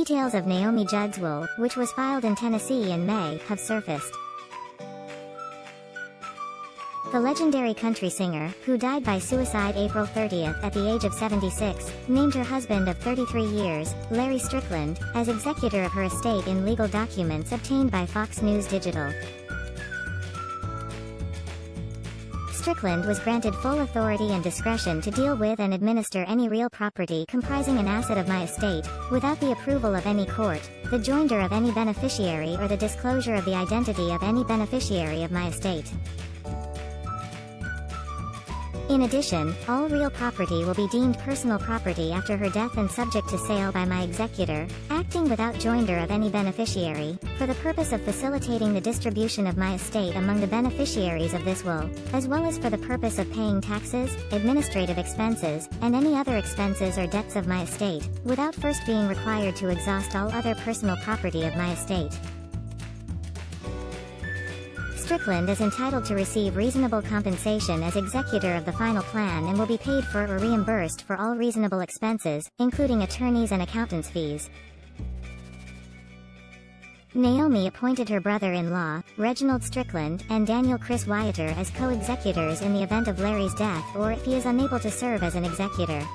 Details of Naomi Judd's will, which was filed in Tennessee in May, have surfaced. The legendary country singer, who died by suicide April 30th at the age of 76, named her husband of 33 years, Larry Strickland, as executor of her estate in legal documents obtained by Fox News Digital. Strickland was granted full authority and discretion to deal with and administer any real property comprising an asset of my estate, without the approval of any court, the joinder of any beneficiary or the disclosure of the identity of any beneficiary of my estate. In addition, all real property will be deemed personal property after her death and subject to sale by my executor, acting without joinder of any beneficiary, for the purpose of facilitating the distribution of my estate among the beneficiaries of this will, as well as for the purpose of paying taxes, administrative expenses, and any other expenses or debts of my estate, without first being required to exhaust all other personal property of my estate. Strickland is entitled to receive reasonable compensation as executor of the final plan and will be paid for or reimbursed for all reasonable expenses, including attorneys and accountants' fees. Naomi appointed her brother-in-law, Reginald Strickland, and Daniel Chris Wyatter as co-executors in the event of Larry's death or if he is unable to serve as an executor.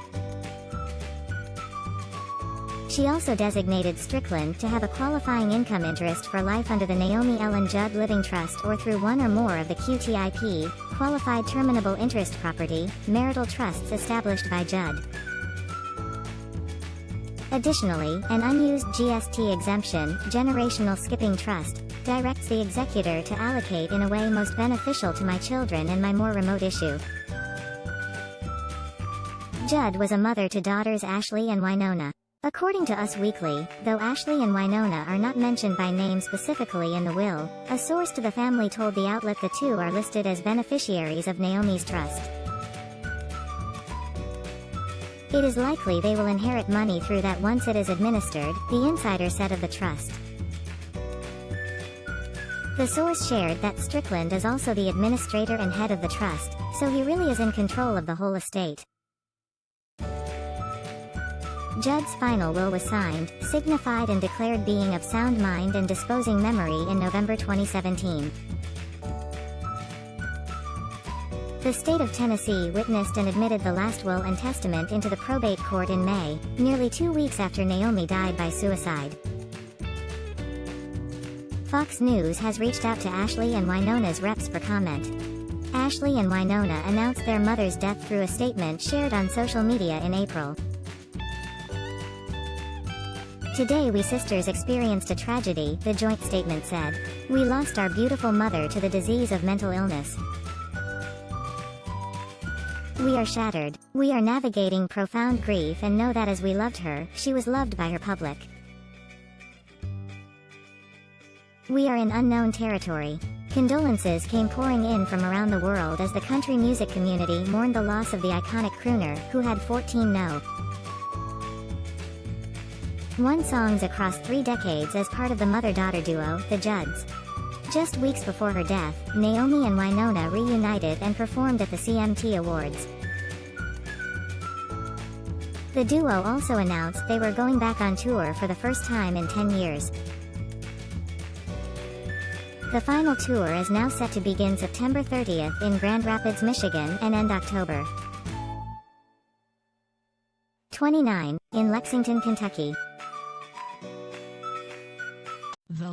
She also designated Strickland to have a qualifying income interest for life under the Naomi Ellen Judd Living Trust or through one or more of the QTIP, Qualified Terminable Interest Property, marital trusts established by Judd. Additionally, an unused GST exemption, Generational Skipping Trust, directs the executor to allocate in a way most beneficial to my children and my more remote issue. Judd was a mother to daughters Ashley and Wynonna. According to Us Weekly, though Ashley and Wynonna are not mentioned by name specifically in the will, a source to the family told the outlet the two are listed as beneficiaries of Naomi's trust. It is likely they will inherit money through that once it is administered, the insider said of the trust. The source shared that Strickland is also the administrator and head of the trust, so he really is in control of the whole estate. Judd's final will was signed, signified and declared being of sound mind and disposing memory in November 2017. The state of Tennessee witnessed and admitted the last will and testament into the probate court in May, nearly 2 weeks after Naomi died by suicide. Fox News has reached out to Ashley and Wynonna's reps for comment. Ashley and Wynonna announced their mother's death through a statement shared on social media in April. "Today we sisters experienced a tragedy," the joint statement said. "We lost our beautiful mother to the disease of mental illness. We are shattered. We are navigating profound grief and know that as we loved her, she was loved by her public. We are in unknown territory." Condolences came pouring in from around the world as the country music community mourned the loss of the iconic crooner, who had 14 no.1 songs across 3 decades as part of the mother-daughter duo, the Judds. Just weeks before her death, Naomi and Wynonna reunited and performed at the CMT Awards. The duo also announced they were going back on tour for the first time in 10 years. The final tour is now set to begin September 30th in Grand Rapids, Michigan and end October 29 in Lexington, Kentucky. The